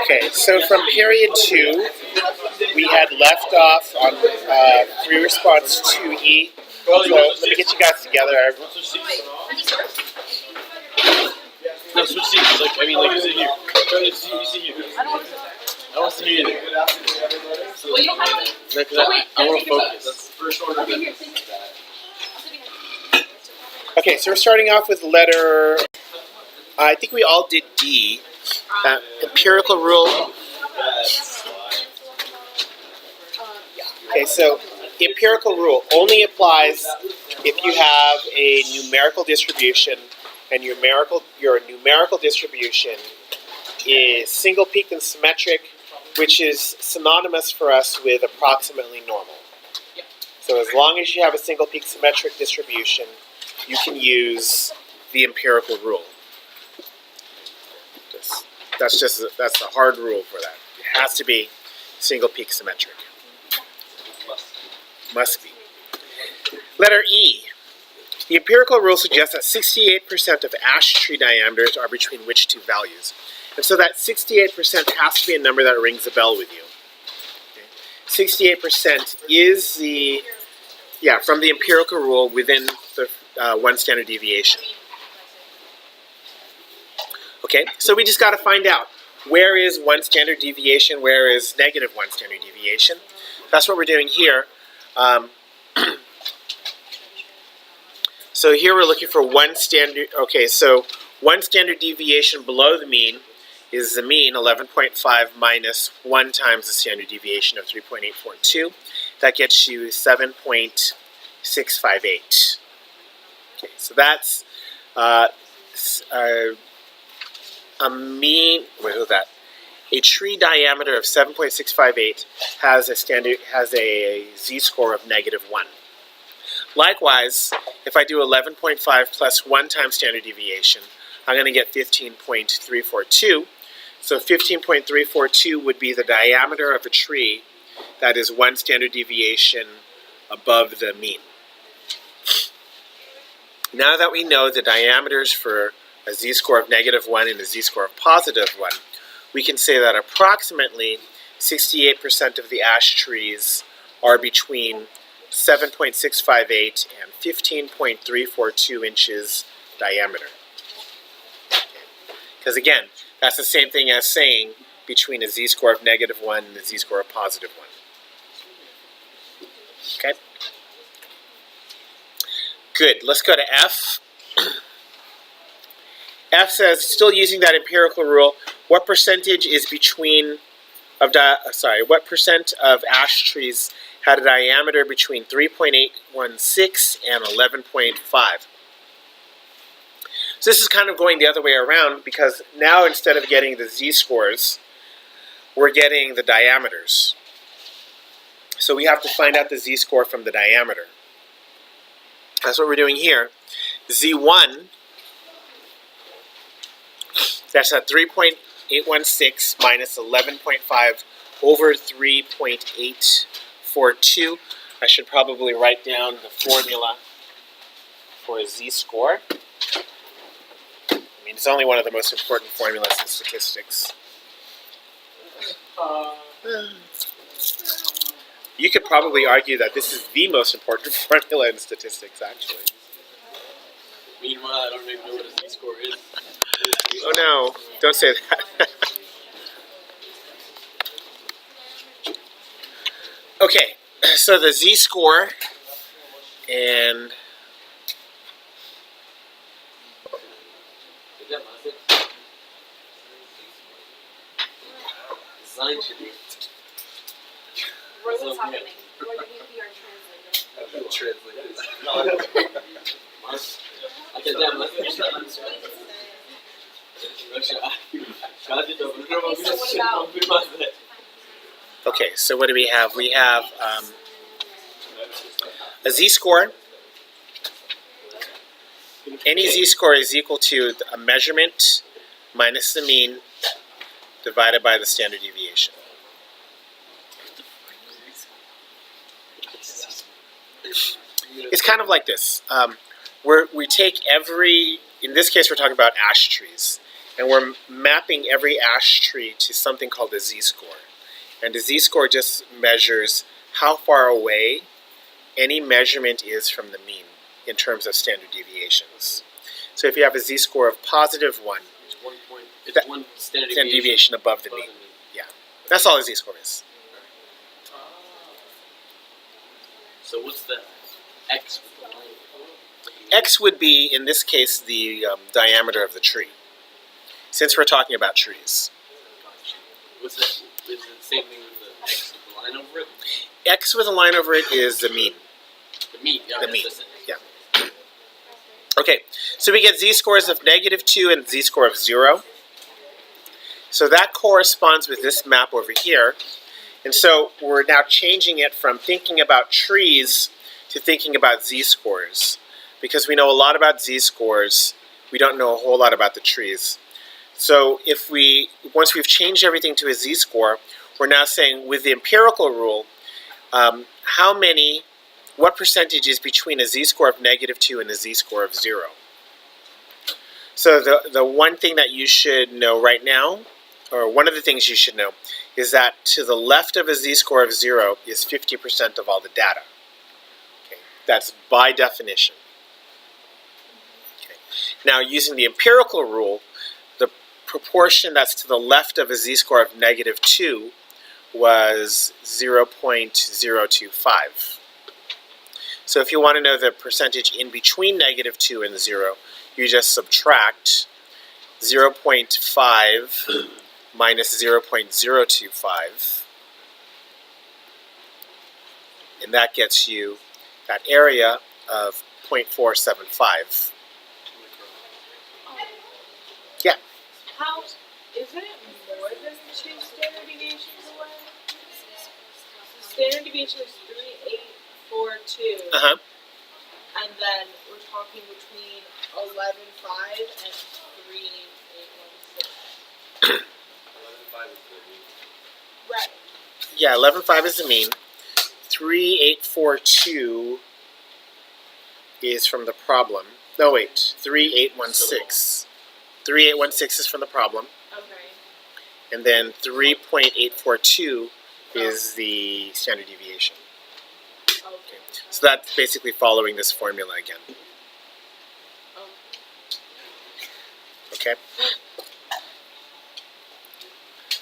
Okay, so from period 2, we had left off on free response 2E. So let me get you guys together. No, switch seats. Like, I mean, like, you sit here. You sit here. I don't want to see you either. Well, you don't have to. No, because I want to focus. That's the first order. Okay, here, sit. Okay, so we're starting off with letter, I think we all did D, empirical rule. Okay, so the empirical rule only applies if you have a numerical distribution, and your numerical distribution is single peaked and symmetric, which is synonymous for us with approximately normal. So as long as you have a single peak symmetric distribution, you can use the empirical rule. That's the hard rule for that. It has to be single peak symmetric. Must be. Letter E. The empirical rule suggests that 68% of ash tree diameters are between which two values? And so that 68% has to be a number that rings a bell with you. Okay. 68% is from the empirical rule within the one standard deviation. Okay, so we just got to find out where is one standard deviation, where is negative one standard deviation. That's what we're doing here. So here we're looking for one standard. Okay, so one standard deviation below the mean is the mean 11.5 minus 1 times the standard deviation of 3.842. That gets you 7.658. Okay, so that's a mean. What was that? A tree diameter of 7.658 has a z-score of -1. Likewise, if I do 11.5 plus 1 times standard deviation, I'm going to get 15.342. So 15.342 would be the diameter of a tree that is 1 standard deviation above the mean. Now that we know the diameters for a z-score of -1 and a z-score of +1, we can say that approximately 68% of the ash trees are between 7.658 and 15.342 inches diameter. Because again, that's the same thing as saying between a z-score of -1 and a z-score of +1. Okay? Good. Let's go to F. F says, still using that empirical rule, what percentage is what percent of ash trees had a diameter between 3.816 and 11.5? So this is kind of going the other way around, because now instead of getting the z-scores, we're getting the diameters. So we have to find out the z-score from the diameter. That's what we're doing here. Z1, that's at 3.816 minus 11.5 over 3.842. I should probably write down the formula for a z-score. I mean, it's only one of the most important formulas in statistics. You could probably argue that this is the most important formula in statistics, actually. Meanwhile, I don't even know what a z-score is. Oh no, don't say that. Okay, so the z-score and Roy, what's happening? Roy, you need to be our translator. Okay, so what do we have? We have a z-score. Any z-score is equal to a measurement minus the mean divided by the standard deviation. It's kind of like this. We take in this case we're talking about ash trees. and we're mapping every ash tree to something called a z-score. And the z-score just measures how far away any measurement is from the mean in terms of standard deviations. So if you have a z-score of positive 1, It's 1 point. It's one standard deviation above the mean. Yeah, that's all a z-score is. So what's the x? X would be, in this case, the diameter of the tree, since we're talking about trees. What's that? Is it the same thing with the x with the line over it? X with a line over it is the mean. The mean. Yeah, The mean. that's it. Yeah. Okay, so we get z-scores of -2 and z-score of 0. So that corresponds with this map over here. And so we're now changing it from thinking about trees to thinking about z-scores. Because we know a lot about z-scores, we don't know a whole lot about the trees. So once we've changed everything to a z-score, we're now saying with the empirical rule, what percentage is between a z-score of -2 and a z-score of 0? So the one thing that you should know right now, or one of the things you should know, is that to the left of a z-score of 0 is 50% of all the data. Okay. That's by definition. Okay. Now, using the empirical rule, the proportion that's to the left of a z-score of -2 was 0.025. So if you want to know the percentage in between -2 and 0, you just subtract 0.5 minus 0.025, and that gets you that area of 0.475. Yeah. How isn't it more than 2 standard deviations away? The standard deviation is 3.842, Uh-huh. and then we're talking between 11.5 and 3.816. Right. Yeah, 11.5 is the mean. 3.842 is from the problem. No, wait. 3.816. 3.816 is from the problem. Okay. And then 3.842 is the standard deviation. Okay. So that's basically following this formula again. Okay?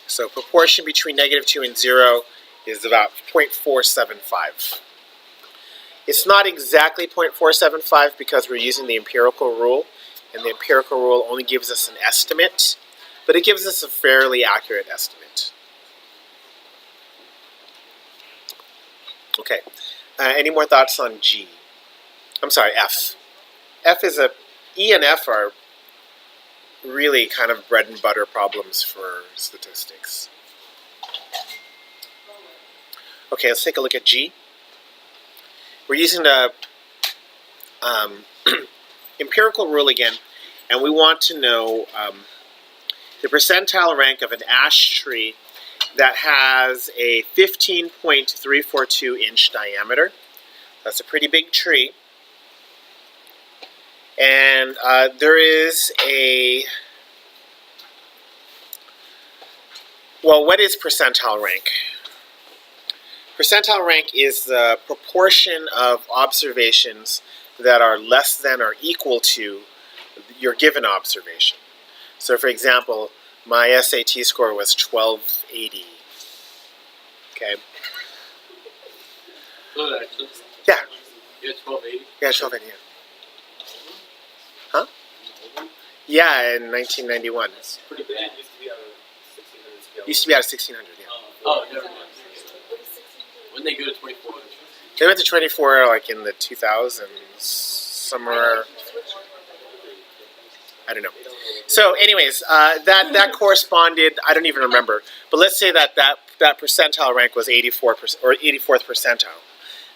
So proportion between -2 and 0 is about 0.475. It's not exactly 0.475 because we're using the empirical rule, and the empirical rule only gives us an estimate, but it gives us a fairly accurate estimate. Okay, any more thoughts on G? I'm sorry, F. E and F are really kind of bread and butter problems for statistics. Okay, let's take a look at G. We're using the empirical rule again, and we want to know the percentile rank of an ash tree that has a 15.342 inch diameter. That's a pretty big tree. And there is what is percentile rank? Percentile rank is the proportion of observations that are less than or equal to your given observation. So for example, my SAT score was 1280. Okay? Oh, actually. Yeah. You had 1280? Yeah, 1280. Yeah. Huh? Yeah, in 1991. That's pretty bad. Used to be out of 1600, yeah. Oh, never mind. When they go to 24? They went to 24 like in the 2000s, somewhere. I don't know. So anyways, that corresponded, I don't even remember, but let's say that percentile rank was 84% or 84th percentile.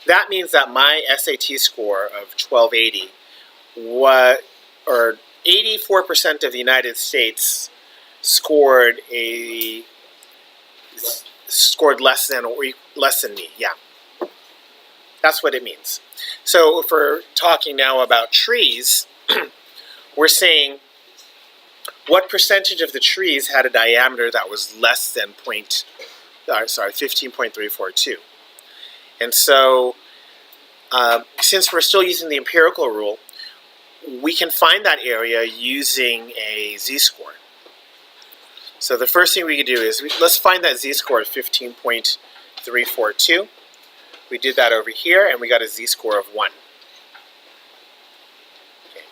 That means that my SAT score of 1280 or 84% of the United States scored less than me. Yeah. That's what it means. So if we're talking now about trees, we're saying what percentage of the trees had a diameter that was less than 15.342. And so, since we're still using the empirical rule, we can find that area using a z-score. So the first thing we can do is, let's find that z-score of 15.342. We did that over here, and we got a z-score of 1. Okay.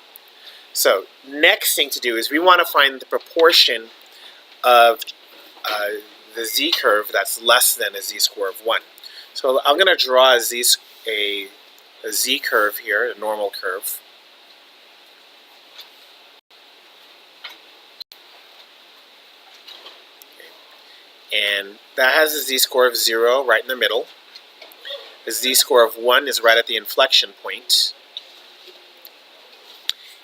So next thing to do is we want to find the proportion of the z-curve that's less than a z-score of 1. So I'm going to draw a z-curve here, a normal curve. And that has a z-score of 0 right in the middle. The z-score of 1 is right at the inflection point.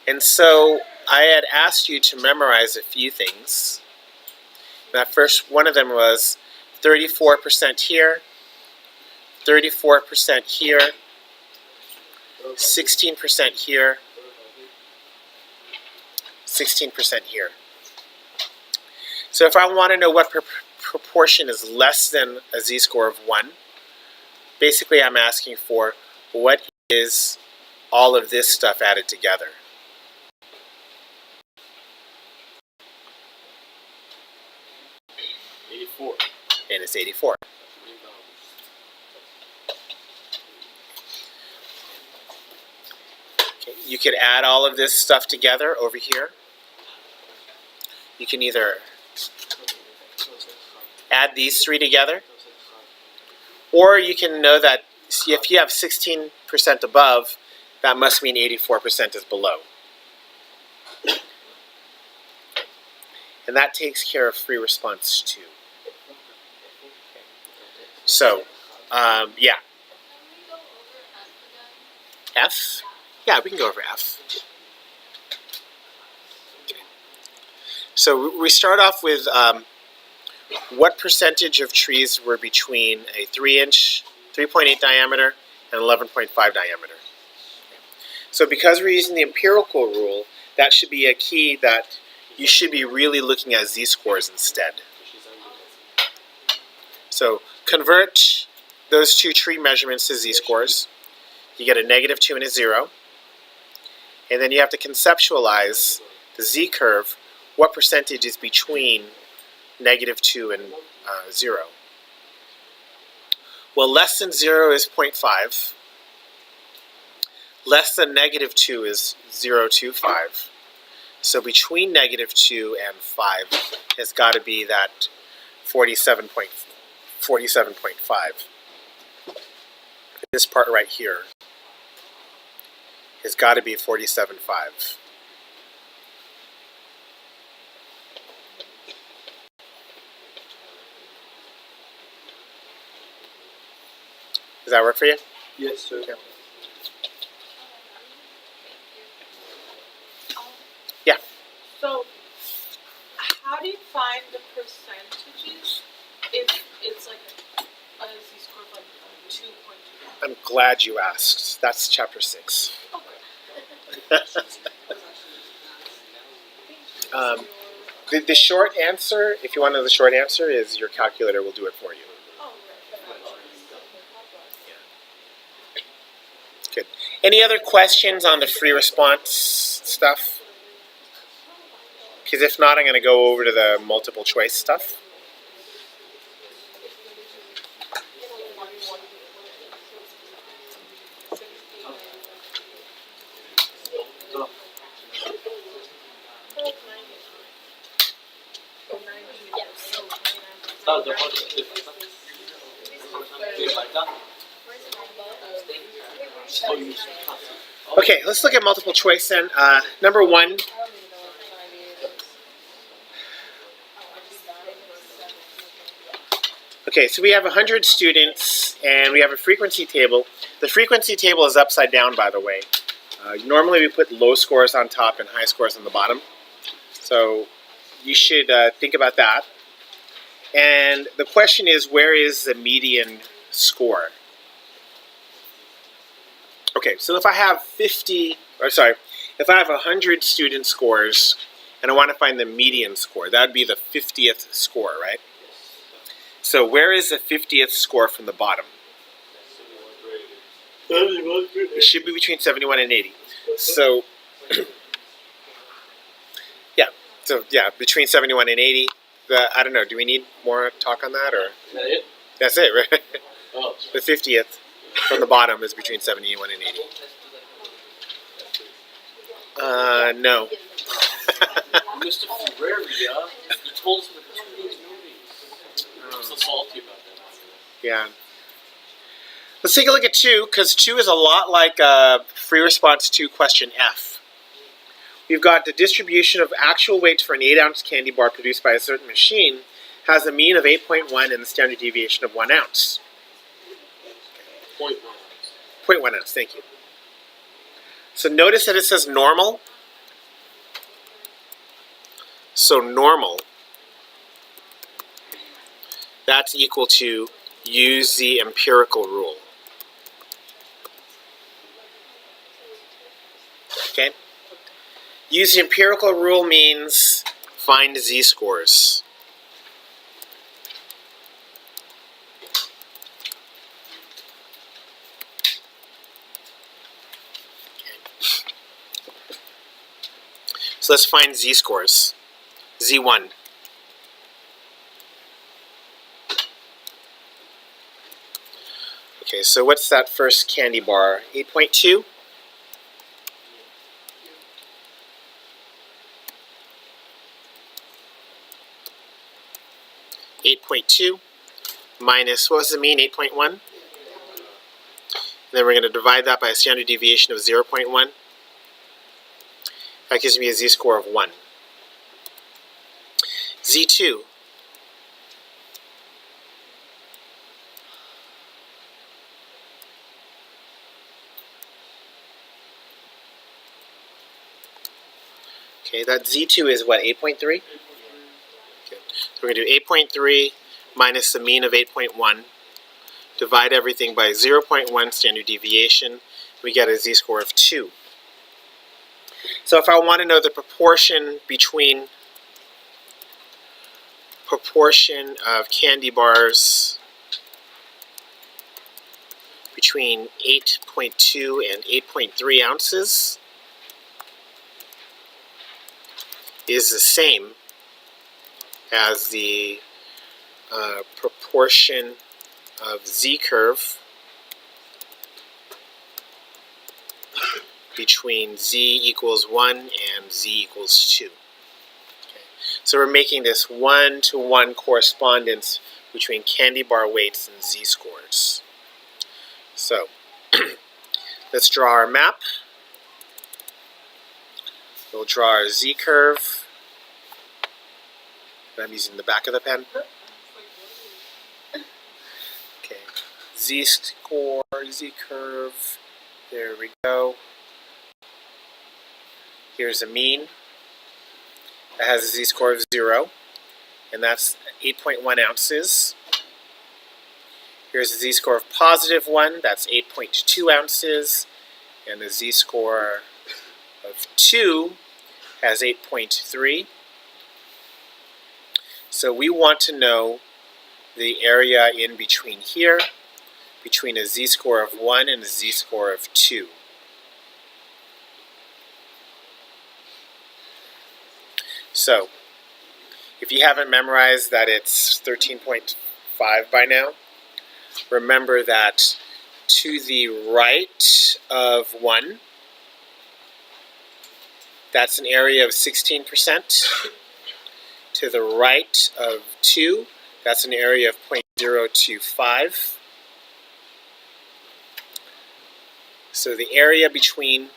And so I had asked you to memorize a few things. That first one of them was 34% here, 34% here, 16% here, 16% here. So if I want to know what proportion is less than a z-score of 1, basically I'm asking for what is all of this stuff added together. And it's 84. Okay, you could add all of this stuff together over here. You can either add these three together, or you can know that if you have 16% above, that must mean 84% is below. And that takes care of free response 2. So, yeah. F? Yeah, we can go over F. Okay. So we start off with what percentage of trees were between a 3.8 diameter and 11.5 diameter. So because we're using the empirical rule, that should be a key that you should be really looking at z-scores instead. So convert those two tree measurements to z-scores. You get a -2 and a 0. And then you have to conceptualize the z-curve, what percentage is between -2 and 0. Well, less than 0 is 0.5. Less than -2 is 0.25. So between -2 and 5 has got to be that 47.5. This part right here has got to be 47.5. Does that work for you? Yes, sir. Okay. Yeah. So, how do you find the percentages if it's like a z-score of like 2.2? I'm glad you asked. That's chapter 6. The short answer, if you want to know the short answer, is your calculator will do it for you. Good. Any other questions on the free response stuff? Because if not, I'm going to go over to the multiple choice stuff. Okay, let's look at multiple choice then. Number 1. Okay, so we have 100 students and we have a frequency table. The frequency table is upside down, by the way. Normally we put low scores on top and high scores on the bottom. So you should think about that. And the question is, where is the median score? Okay, so if I have if I have 100 student scores, and and I want to find the median score. That would be the 50th score, right? So where is the 50th score from the bottom? It should be between 71 and 80. So, yeah, between 71 and 80. I don't know, do we need more talk on that? Or Is that it? that's it, right? Oh. The 50th from the bottom is between 71 and 80. No. Mr. Ferreria, you told us about these movies. I'm so salty about that. Yeah. Let's take a look at 2, because 2 is a lot like free response to question F. We've got the distribution of actual weights for an 8-ounce candy bar produced by a certain machine has a mean of 8.1 and the standard deviation of 1 ounce. 0.1. 0.1 ounce, thank you. So notice that it says normal. So normal, that's equal to use the empirical rule. Okay? Use the empirical rule means find z-scores. So let's find z-scores. Z1. Okay, so what's that first candy bar? 8.2? Minus, what was the mean? 8.1? Then we're going to divide that by a standard deviation of 0.1. That gives me a z-score of 1. Z2. Okay, that Z2 is what, 8.3? Okay. So we're going to do 8.3 minus the mean of 8.1. Divide everything by 0.1 standard deviation. We get a z-score of 2. So if I want to know the proportion of candy bars between 8.2 and 8.3 ounces is the same as the proportion of z-curve between z equals 1 and z equals 2. Okay. So we're making this 1-to-1 correspondence between candy bar weights and z-scores. So let's draw our map. We'll draw our z-curve. I'm using the back of the pen. Okay, z-score, z-curve. There we go. Here's a mean. That has a z-score of 0, and that's 8.1 ounces. Here's a z-score of positive 1, that's 8.2 ounces, and a z-score of 2 has 8.3. So we want to know the area in between here, between a z-score of 1 and a z-score of 2. So, if you haven't memorized that it's 13.5 by now, remember that to the right of 1, that's an area of 16%. To the right of 2, that's an area of 0.025. So the area between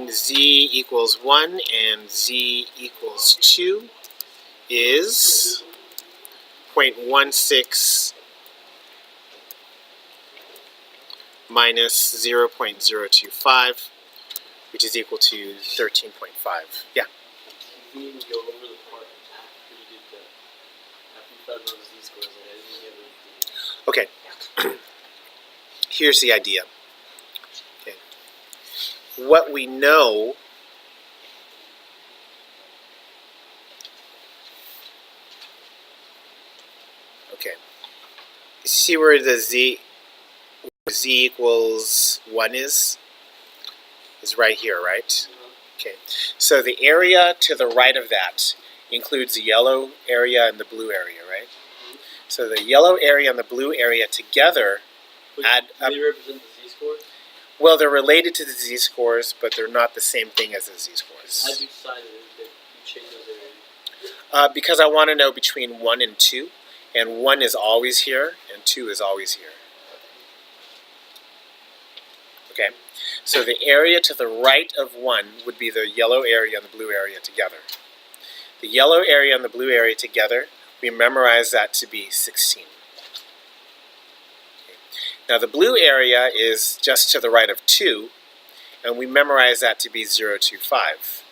z equals 1 and z equals 2 is 0.16 minus 0.025, which is equal to 13.5. Yeah. You didn't go over the part after you did after you found those z-scores, and I didn't get it. Okay. here's the idea. Okay. What we know see where the z equals 1 is right here, right? Okay, so the area to the right of that includes the yellow area and the blue area, right? So the yellow area and the blue area together add up. Do they represent the z-scores? Well, they're related to the z-scores, but they're not the same thing as the z-scores. How do you decide that you change those areas? Because I want to know between 1 and 2, and 1 is always here, and 2 is always here. Okay, so the area to the right of 1 would be the yellow area and the blue area together. The yellow area and the blue area together, we memorize that to be 16. Okay. Now the blue area is just to the right of 2, and we memorize that to be 0, 2, 5.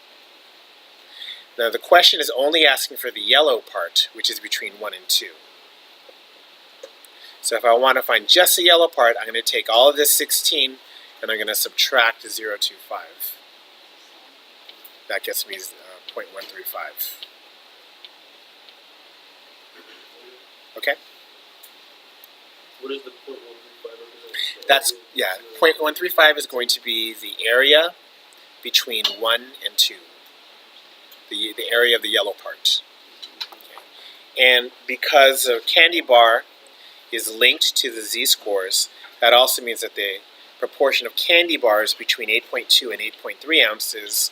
Now the question is only asking for the yellow part, which is between 1 and 2. So if I want to find just the yellow part, I'm going to take all of this 16 and I'm going to subtract 0, 2, 5. That gets me 0.135. Okay? What is the 0.135 represent? That's, yeah, 0.135 is going to be the area between 1 and 2. The area of the yellow part. Okay. And because a candy bar is linked to the z-scores, that also means that the proportion of candy bars between 8.2 and 8.3 ounces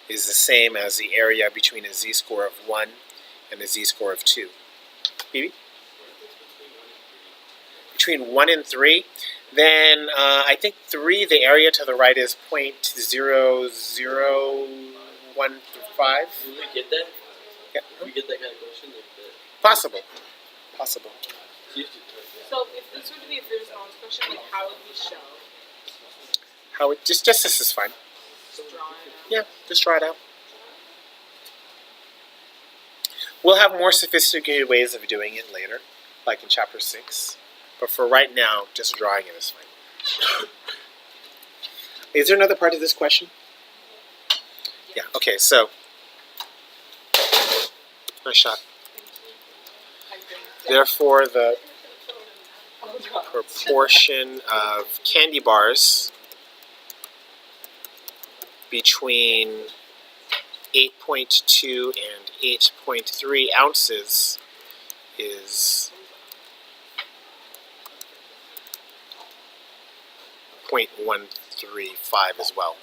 is the same as the area between a z-score of 1 and a z-score of 2. Phoebe? Between 1 and 3, then I think 3, the area to the right is 0.0015. Do we get that? Yeah. Do we get that kind of question? Like that? Possible. Possible. So if this were to be a first knowledge question, like how would we show? How it, just this is fine. Just draw it out? Yeah, just try it out. We'll have more sophisticated ways of doing it later, like in chapter 6. But for right now, just drawing it is fine. Is there another part of this question? Yeah, okay, so. Nice shot. Therefore, the proportion of candy bars between 8.2 and 8.3 ounces is 0.135 as well.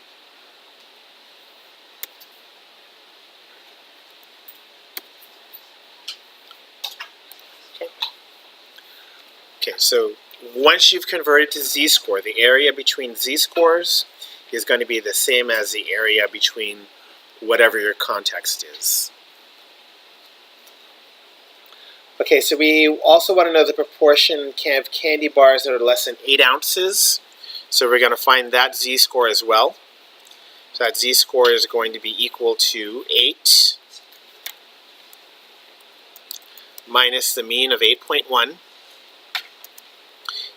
Okay, so once you've converted to z-score, the area between z-scores is going to be the same as the area between whatever your context is. Okay, so we also want to know the proportion of candy bars that are less than 8 ounces. So we're going to find that z-score as well. So that z-score is going to be equal to 8 minus the mean of 8.1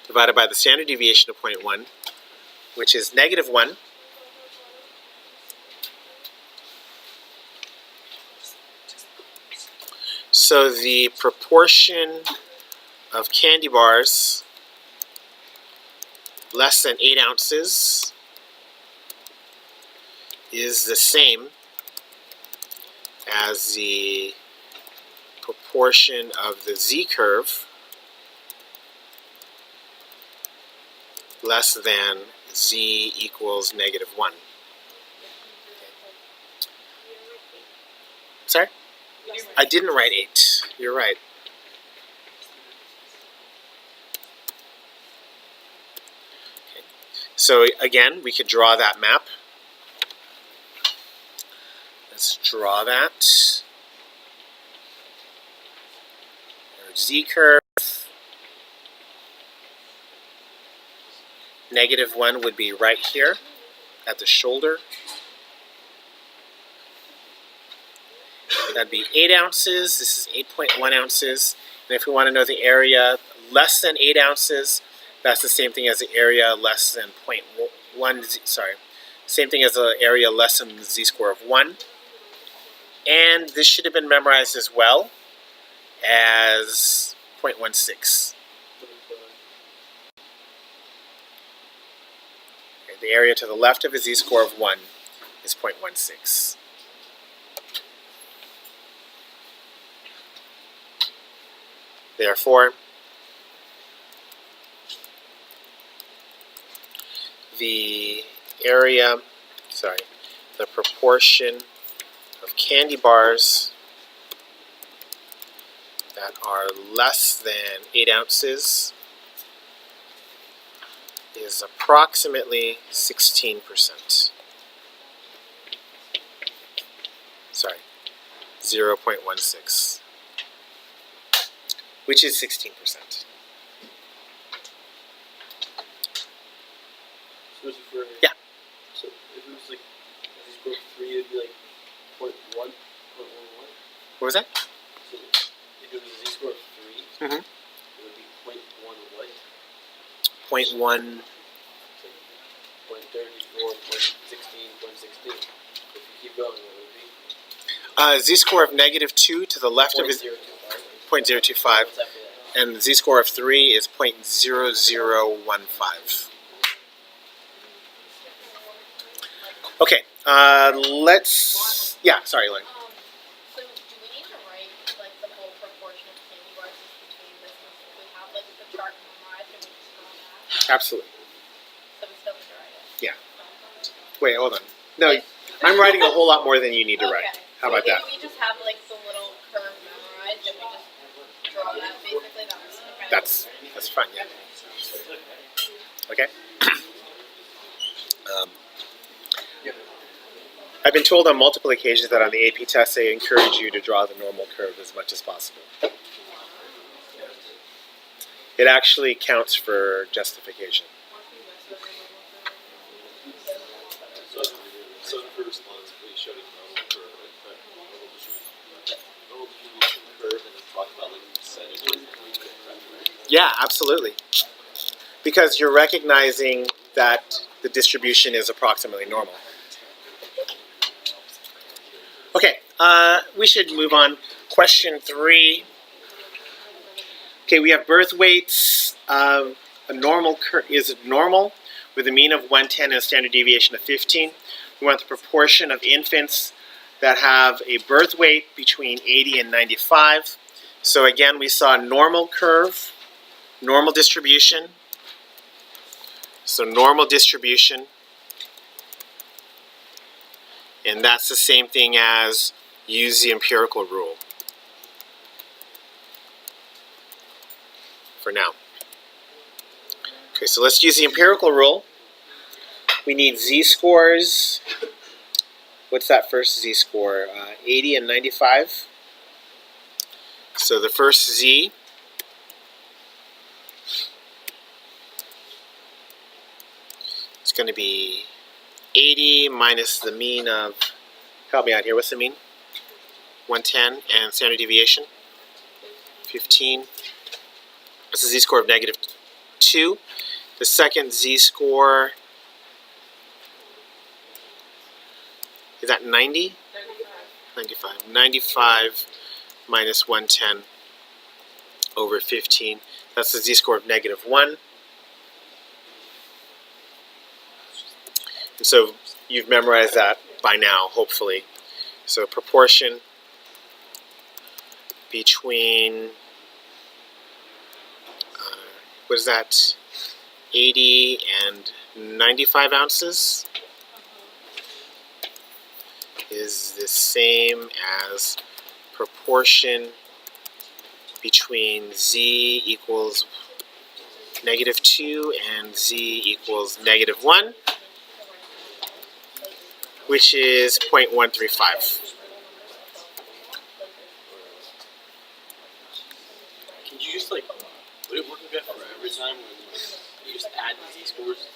divided by the standard deviation of 0.1, which is -1. So the proportion of candy bars less than 8 ounces is the same as the proportion of the z-curve less than z equals -1. Sorry? I didn't write 8. You're right. Okay. So again, we could draw that map. Let's draw that. Our z-curve. -1 would be right here at the shoulder. That'd be 8 ounces. This is 8.1 ounces. And if we want to know the area less than 8 ounces, That's the same thing as the area less than 0.1, sorry, same thing as the area less than the z-score of 1. And this should have been memorized as well as 0.16. Okay, the area to the left of a z-score of 1 is 0.16. Therefore, the proportion of candy bars that are less than 8 ounces is approximately 16%. Sorry, 0.16, which is 16%. Yeah. So if it was like z-score of 3, it'd be like 0.1, 0.11. What was that? So if it was a z-score of 3, Mm-hmm. it would be 0.1 what? 0.1. 0.34, 0.16, 0.16. If you keep going, what would it be? Z-score of -2 to the left of it, 0.025. 0.025, What's after that? and z-score of 3 is 0.0015. Okay, yeah, sorry, Lynn. So do we need to write like the whole proportion of candy bars between this and if we have like the chart memorized and we just go on that? Absolutely. So we still need to write it. Yeah. Wait, hold on. No, I'm writing a whole lot more than you need to write. Okay. How about that? If we just have like the little curve memorized and we just draw that basically, That's fine, yeah. Okay. I've been told on multiple occasions that on the AP test they encourage you to draw the normal curve as much as possible. It actually counts for justification. So for response, we showed a normal curve, right? Normal distribution curve, and then talk about like percentages. Yeah, absolutely. Because you're recognizing that the distribution is approximately normal. Okay, we should move on. Question 3. Okay, we have birth weights. A normal is normal with a mean of 110 and a standard deviation of 15. We want the proportion of infants that have a birth weight between 80 and 95. So again, we saw normal curve, normal distribution. So normal distribution. And that's the same thing as use the empirical rule for now. Okay, so let's use the empirical rule. We need z-scores. What's that first z-score? 80 and 95. So the first z is going to be 80 minus the mean of, help me out here, what's the mean? 110 and standard deviation? 15. That's a z-score of -2. The second z-score is at 90? 95. 95 minus 110 over 15. That's the z-score of -1. And so you've memorized that by now, hopefully. So proportion between, what is that, 80 and 95 ounces is the same as proportion between z equals -2 and z equals -1, which is 0.135. Can you just like, would it work like that for every time when you just add the z-scores?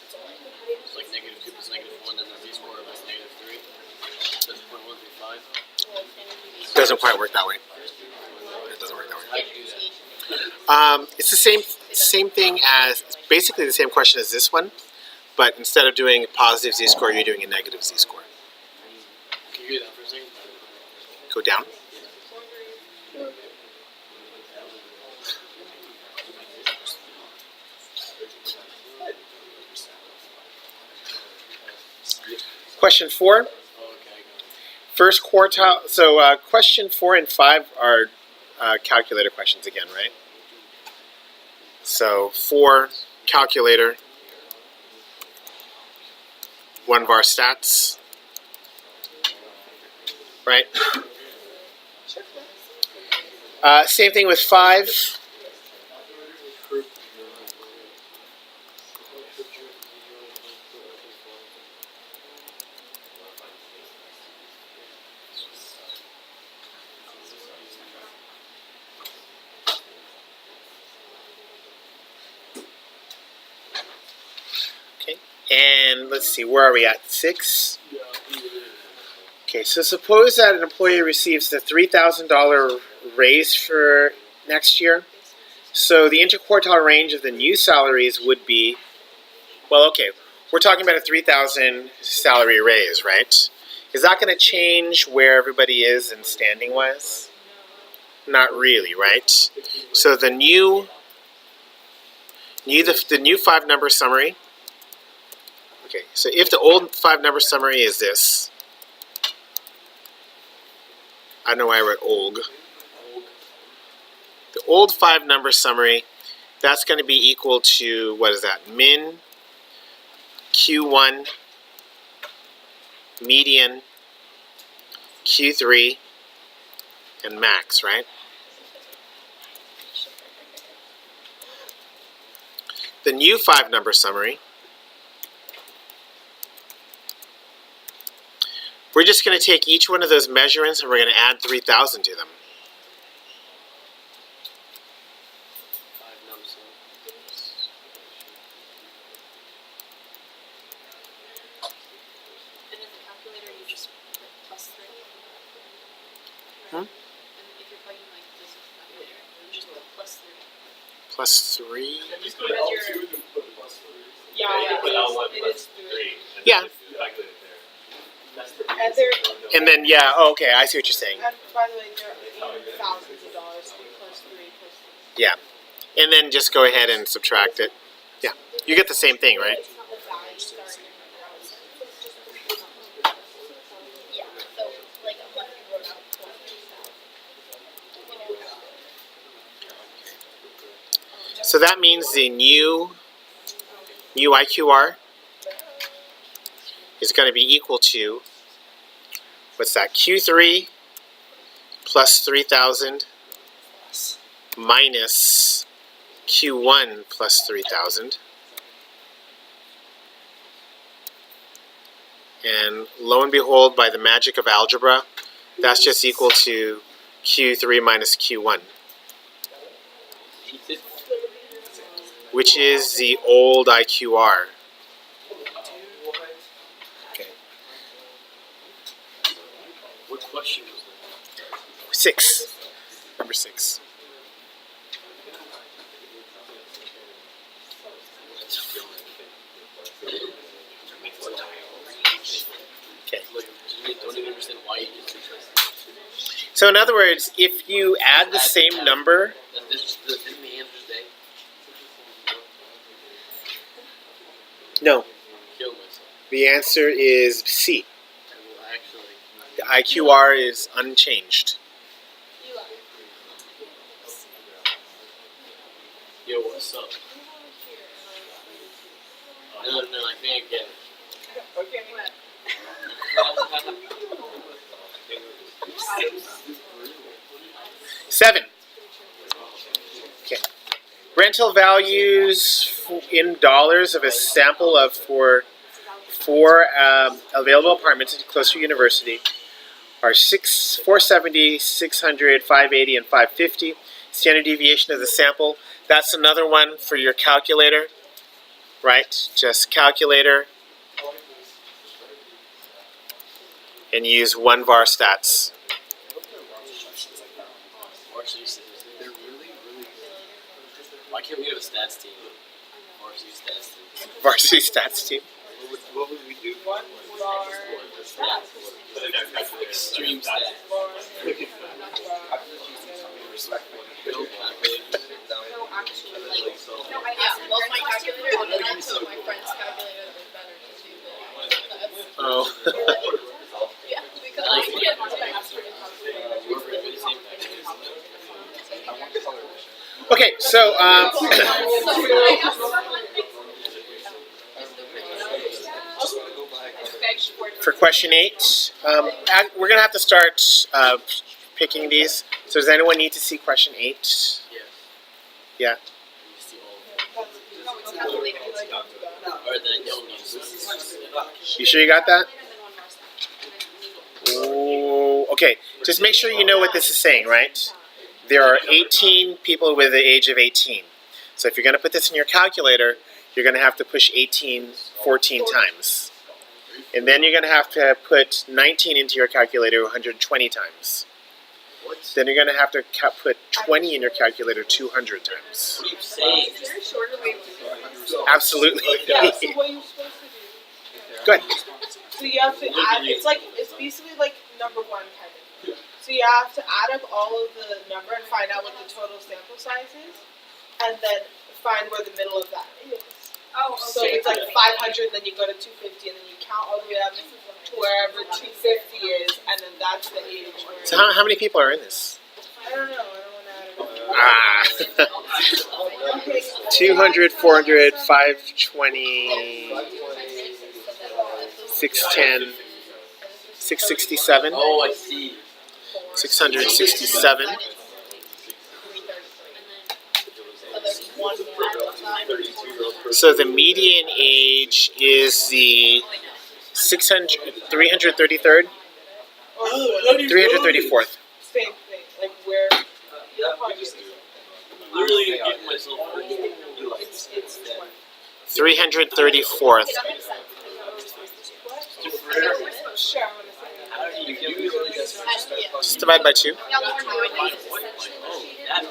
It's like -2 plus -1, then the z-score of that's -3. That's 0.135. It doesn't quite work that way. It doesn't work that way. How'd you do that? It's the same thing as, basically the same question as this one, but instead of doing a positive z-score, you're doing a negative z-score. Can you do that for a second? Go down. Question 4. Oh, okay, I got it. First quartile. So question 4 and 5 are calculator questions again, right? So 4, calculator. 1 var stats. Right? Same thing with 5. Okay, and let's see, where are we at? 6? Okay, so suppose that an employee receives a $3,000 raise for next year. So the interquartile range of the new salaries would be, well, okay, we're talking about a $3,000 salary raise, right? Is that going to change where everybody is in standing wise? Not really, right? So the new 5-number summary. Okay, so if the old 5-number summary is this, I don't know why I wrote old. The old 5-number summary, that's going to be equal to, what is that? Min, Q1, median, Q3, and max, right? The new 5-number summary, we're just going to take each one of those measurements and we're going to add 3,000 to them. And in the calculator, you just put +3. Hmm? And if you're plugging like this calculator, you just put +3. Plus 3? Just put L2 and put plus 3. Yeah, You can put L1 it plus is 3. 3. And Yeah. then just calculate it there. That's the And there, And then, yeah, oh, okay, I see what you're saying. and by the way, there are thousands of dollars. 3 plus 3 plus 3. Yeah. And then just go ahead and subtract it. Yeah. You get the same thing, right? It's not the value starting Yeah, so like unless you wrote out full So that means the new IQR is going to be equal to, what's that, Q3 plus 3,000 minus Q1 plus 3,000. And lo and behold, by the magic of algebra, that's just equal to Q3 minus Q1, which is the old IQR. Okay. What question was that? 6. Number 6. Okay. Like, don't even understand why you did this. So in other words, if you add the same number, This the answer's day. no, Kill myself. the answer is C. Well, actually, The IQR is unchanged. yo, what's up? No, I think I get it. Okay, what? 7. Okay. Rental values in dollars of a sample of four available apartments at Closter University are 470, 600, 580, and 550. Standard deviation of the sample. That's another one for your calculator, right? Just calculator and use 1 var stats. Varsity says they're really, really. Why Why can't we have a stats team? Varsity stats team. Varsity stats team. What would we do? One bar. Extreme stats. Build calculators. No, actually, No, I love my calculator, and then I took my friend's calculator that was better too. That's, Oh. yeah, because I can't do math. Okay, so for question 8, we're gonna have to start picking these. So does anyone need to see question 8? Yes. Yeah. You see all of them. no, it's calculator. Or then I don't need to. You sure you got that? Ooh, okay, just make sure you know what this is saying, right? There are 18 people with the age of 18. So if you're going to put this in your calculator, you're going to have to push 18 14 times. And then you're going to have to put 19 into your calculator 120 times. Then you're going to have to put 20 in your calculator 200 times. What are you saying? Is there a shorter way to do it? Absolutely. Yeah, so what you're supposed to do. Go ahead. So you have to add, it's basically like number 1 kind of. So you have to add up all of the number and find out what the total sample size is, and then find where the middle of that is. Oh, okay. So it's like 500, then you go to 250, and then you count all the way up to wherever 250 is, and then that's the age where. So how many people are in this? I don't know. I don't want to add it up. Ah. 200, 400, 520, 610, 667. Oh, I see. 667. So the median age is the 333rd? 334th. Same thing. Like where. Literally giving myself It's 20. 334th. Sure, I'm gonna say How do you usually Just divide by 2. Oh, that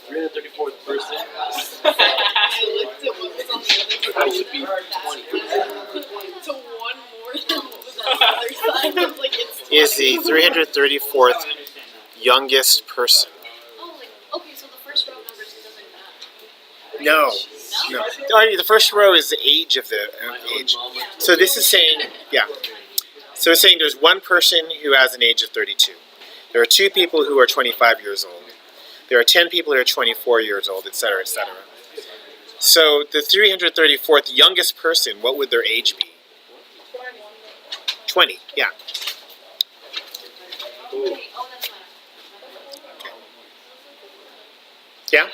334th person. That should be 20. To one more than what was on the other side. I was like, it's Is the 334th youngest person. Oh, like, okay, so the first row of numbers doesn't matter. No. No. The first row is the age of the age. So this is saying, yeah. So it's saying there's one person who has an age of 32. There are 2 people who are 25 years old. There are 10 people who are 24 years old, etc., etc. So the 334th youngest person, what would their age be? 20, yeah. Yeah?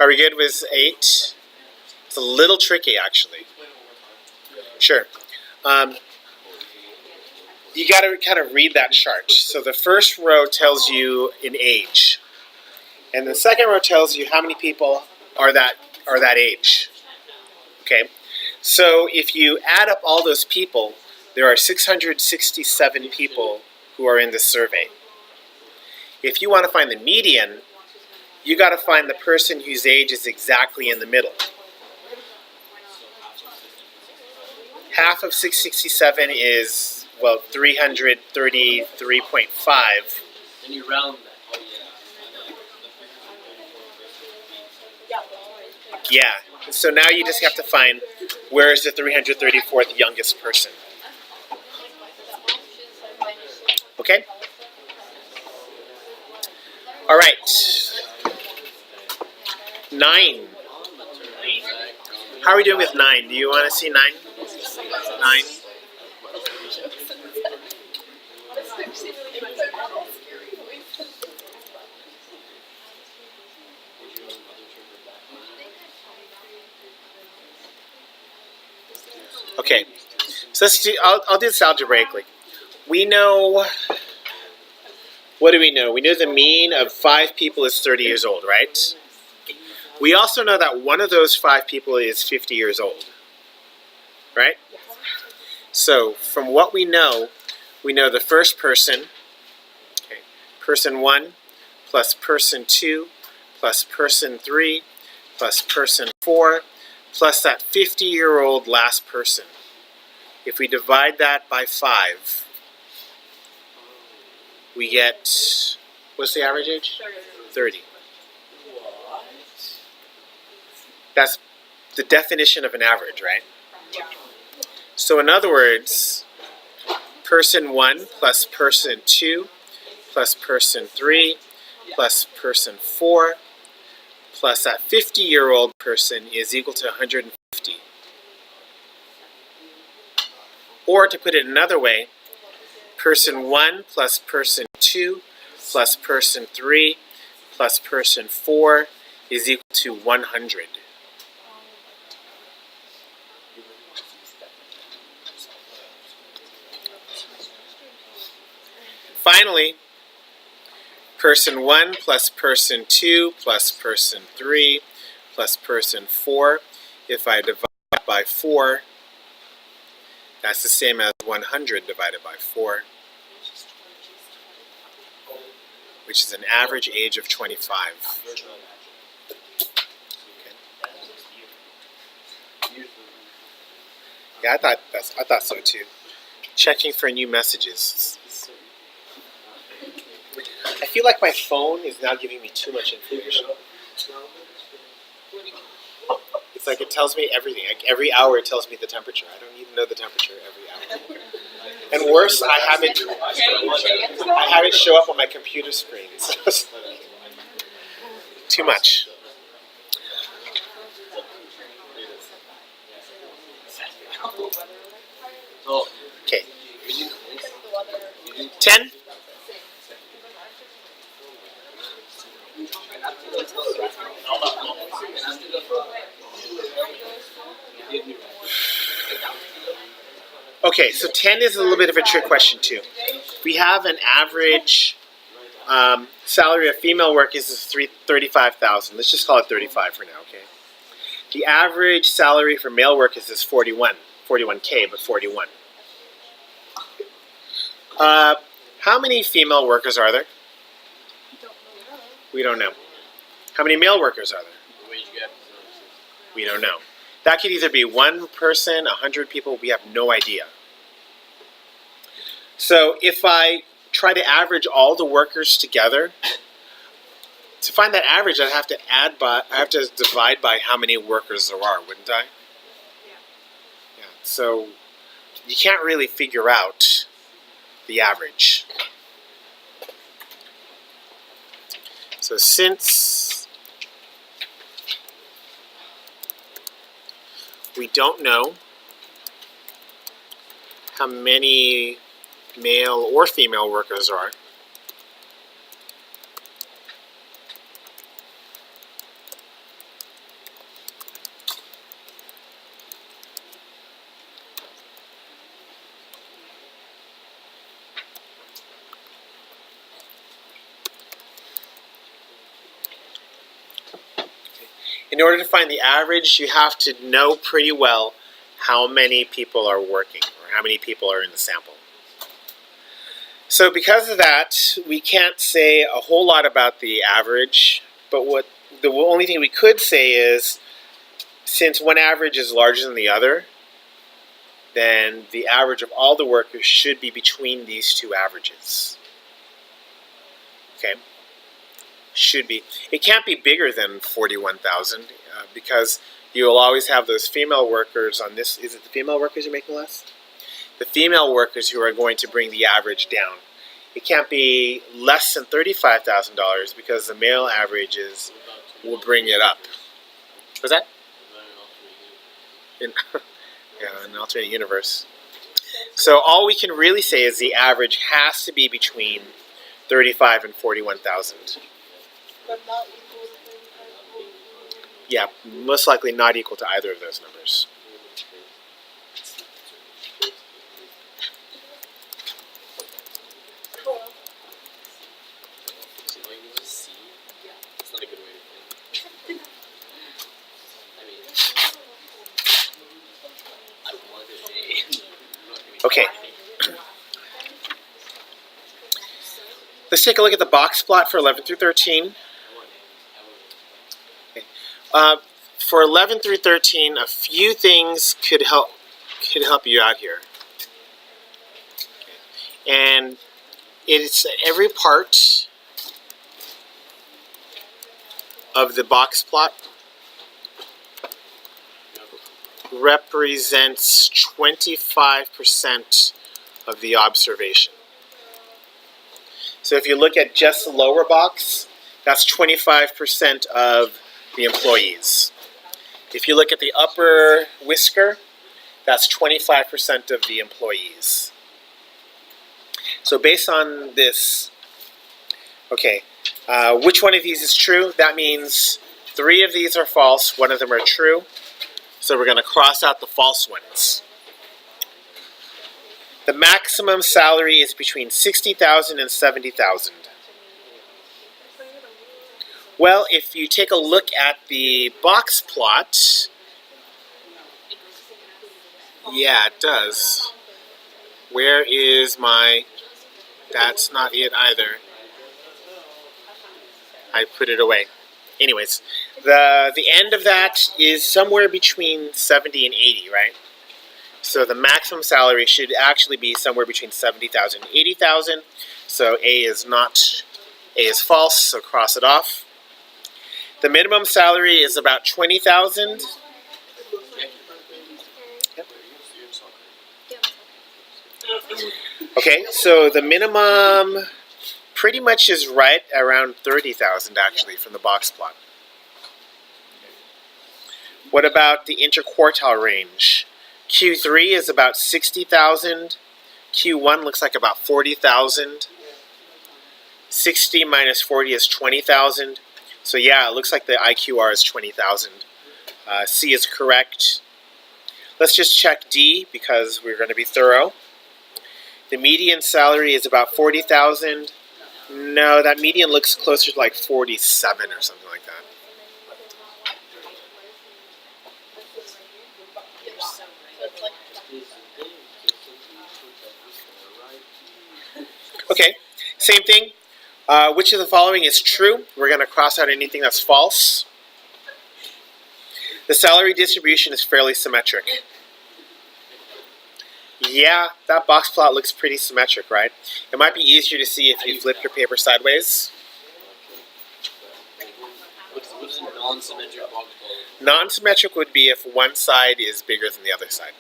Are we good with 8? It's a little tricky, actually. Sure. You got to kind of read that chart. So the first row tells you an age, and the second row tells you how many people are that age. Okay. So if you add up all those people, there are 667 people who are in the survey. If you want to find the median, you got to find the person whose age is exactly in the middle. Half of 667 is, well, 333.5. Then you round that. Yeah. So now you just have to find where is the 334th youngest person. Okay? All right. 9. How are we doing with 9? Do you want to see 9? 9. Okay. So let's do. I'll do this algebraically. We know. What do we know? We know the mean of 5 people is 30 years old, right? We also know that one of those 5 people is 50 years old, right? So from what we know the first person, okay, person 1 plus person 2 plus person 3 plus person 4 plus that 50-year-old last person. If we divide that by 5, we get, what's the average age? 30. That's the definition of an average, right? Yeah. So in other words, person 1 plus person 2 plus person 3 plus person 4 plus that 50-year-old person is equal to 150. Or to put it another way, person 1 plus person 2 plus person 3 plus person 4 is equal to 100. Finally, person 1 plus person 2 plus person 3 plus person 4, if I divide by 4, that's the same as 100 divided by 4, which is an average age of 25. Yeah, I thought so too. Checking for new messages. I feel like my phone is now giving me too much information. It's like it tells me everything. Like every hour it tells me the temperature. I don't even know the temperature every hour. And worse, I have it show up on my computer screen. So too much. Okay. 10. Okay, so 10 is a little bit of a trick question too. We have an average salary of female workers is $35,000. Let's just call it 35 for now, okay? The average salary for male workers is 41K, but 41. How many female workers are there? We don't know. How many male workers are there? We don't know. That could either be one person, 100 people, we have no idea. So if I try to average all the workers together, to find that average, I have to divide by how many workers there are, wouldn't I? Yeah. So you can't really figure out the average. So since we don't know how many male or female workers are, in order to find the average, you have to know pretty well how many people are working or how many people are in the sample. So because of that, we can't say a whole lot about the average, but the only thing we could say is, since one average is larger than the other, then the average of all the workers should be between these two averages. Okay? Should be. It can't be bigger than 41,000 because you will always have those female workers on this. Is it the female workers you're making less? The female workers who are going to bring the average down. It can't be less than $35,000 because the male averages will bring it up. What's that? In an alternate universe. So all we can really say is the average has to be between 35 and 41,000. But not equal to 35. Yeah, most likely not equal to either of those numbers. Okay. Let's take a look at the box plot for 11 through 13. For 11 through 13, a few things could help you out here. And it's every part of the box plot represents 25% of the observation. So if you look at just the lower box, that's 25% of the employees. If you look at the upper whisker, that's 25% of the employees. So based on this, okay, which one of these is true? That means 3 of these are false, 1 of them are true. So we're going to cross out the false ones. The maximum salary is between $60,000 and $70,000. Well, if you take a look at the box plot, yeah, it does. Where is my... That's not it either. I put it away. Anyways, the end of that is somewhere between 70 and 80, right? So the maximum salary should actually be somewhere between 70,000 and 80,000. So A is false, so cross it off. The minimum salary is about 20,000. Okay, so the minimum pretty much is right around 30,000 actually from the box plot. What about the interquartile range? Q3 is about 60,000. Q1 looks like about 40,000. 60 minus 40 is 20,000. So yeah, it looks like the IQR is 20,000. C is correct. Let's just check D because we're going to be thorough. The median salary is about 40,000. No, that median looks closer to like 47 or something like that. Okay, same thing. Which of the following is true? We're going to cross out anything that's false. The salary distribution is fairly symmetric. Yeah, that box plot looks pretty symmetric, right? It might be easier to see if you flip your paper sideways. What's a non-symmetric box plot? Non-symmetric would be if one side is bigger than the other side.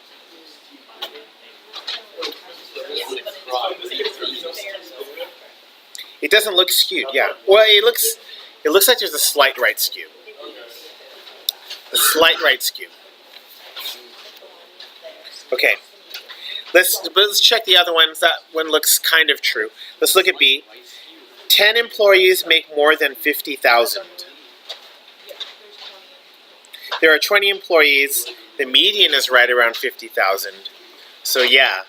It doesn't look skewed, yeah. Well, it looks like there's a slight right skew. A slight right skew. Okay. Let's check the other ones. That one looks kind of true. Let's look at B. 10 employees make more than 50,000. There are 20 employees. The median is right around 50,000. So yeah,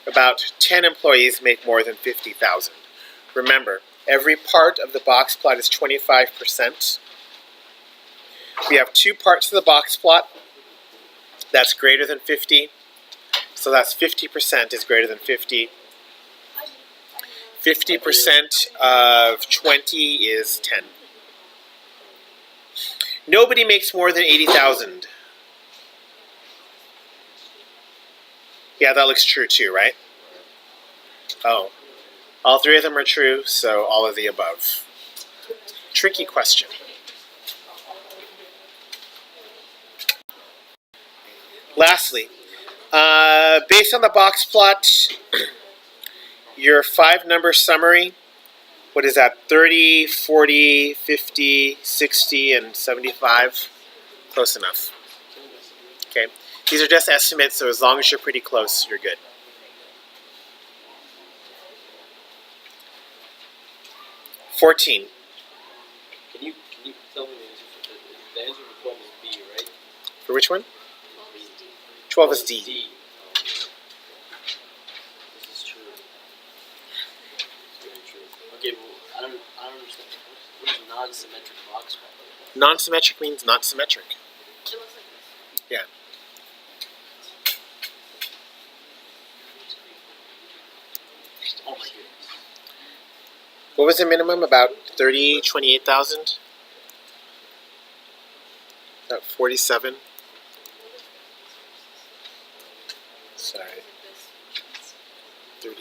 about 10 employees make more than 50,000. Remember, every part of the box plot is 25%. We have 2 parts of the box plot. That's greater than 50. So that's 50% is greater than 50. 50% of 20 is 10. Nobody makes more than 80,000. Yeah, that looks true too, right? Oh, all 3 of them are true, so all of the above. Tricky question. Lastly, based on the box plot, your 5-number summary, what is that, 30, 40, 50, 60, and 75? Close enough. Okay, these are just estimates, so as long as you're pretty close, you're good. $14. Can you tell me the answer for 12 is B, right? For which one? 12 is D. D. This is true. It's very true. Okay, well, I don't understand. What is non-symmetric box plot? Non-symmetric means not symmetric. It looks like this. Yeah. Oh my goodness. What was the minimum? About 28,000? About 47? Sorry. 30.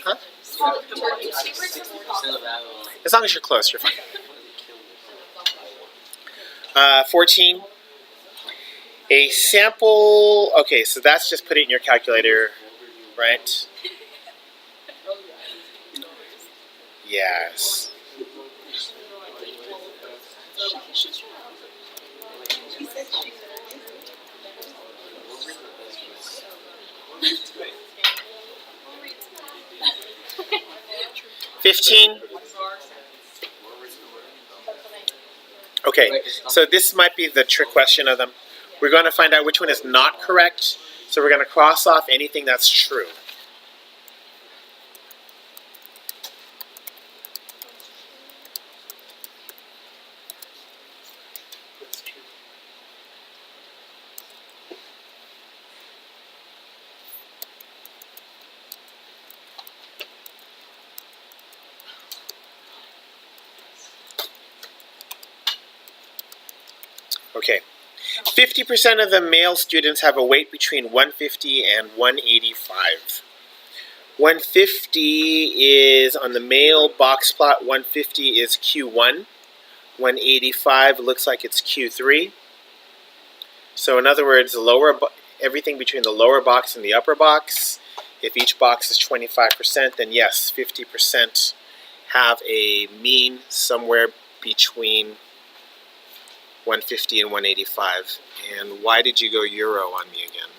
Huh? As long as you're close, you're fine. 14. A sample. Okay, so that's just put it in your calculator, right? Yes. She said she's 15. Okay, so this might be the trick question of them. We're going to find out which one is not correct. So we're going to cross off anything that's true. Okay, 50% of the male students have a weight between 150 and 185. 150 is on the male box plot, 150 is Q1. 185 looks like it's Q3. So in other words, everything between the lower box and the upper box, if each box is 25%, then yes, 50% have a mean somewhere between 150 and 185. And why did you go Euro on me again?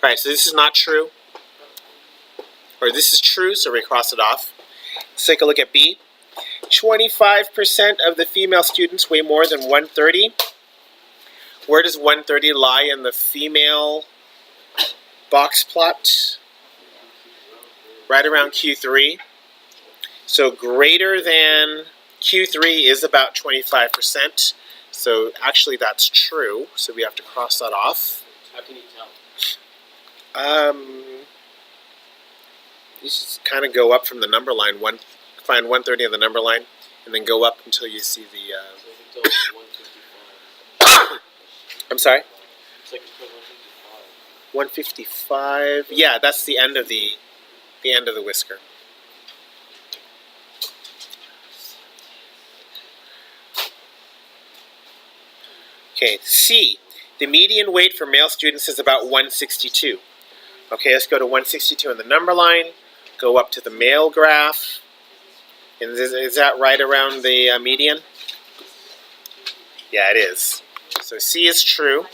Alright, so this is not true. Or this is true, so we cross it off. Let's take a look at B. 25% of the female students weigh more than 130. Where does 130 lie in the female box plot? Right around Q3. So greater than Q3 is about 25%. So actually that's true. So we have to cross that off. How can you tell? You just kind of go up from the number line. Find 130 on the number line, and then go up until you see the. So I can tell it's 155. I'm sorry. It's like it's 155. 155. Yeah, that's the end of the end of the whisker. Okay, C. The median weight for male students is about 162. Okay, let's go to 162 on the number line. Go up to the male graph. And is that right around the median? Yeah, it is. So C is true.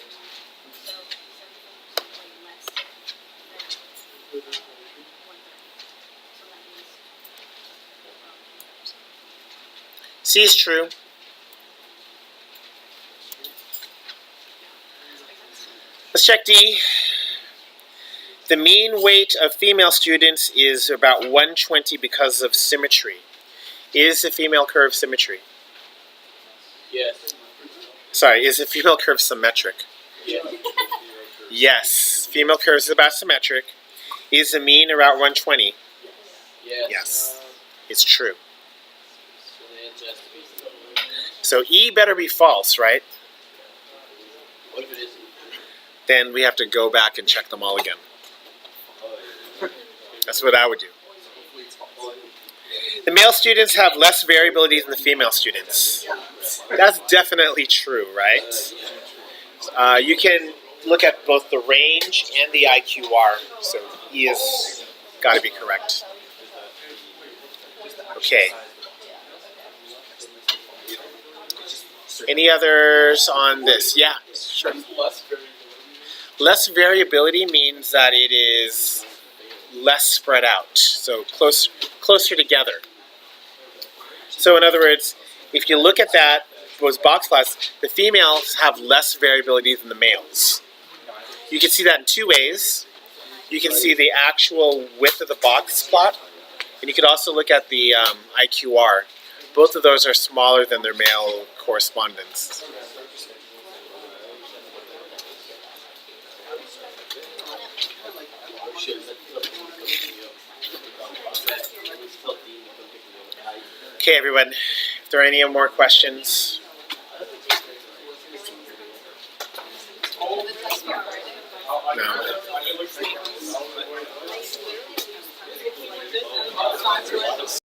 C is true. Let's check D. The mean weight of female students is about 120 because of symmetry. Is the female curve symmetry? Yes. Sorry, is the female curve symmetric? Yeah. Yes. Female curve is about symmetric. Is the mean around 120? Yes. Yes. It's true. So the answer has to be So E better be false, right? what if it isn't? Then we have to go back and check them all again. That's what I would do. The male students have less variability than the female students. That's definitely true, right? You can look at both the range and the IQR, so E is got to be correct. Okay. Any others on this? Yeah, sure. Less variability means that it is less spread out, so closer together. So in other words, if you look at those box plots, the females have less variability than the males. You can see that in two ways. You can see the actual width of the box plot, and you can also look at the IQR. Both of those are smaller than their male correspondents. Okay, everyone, if there are any more questions. No.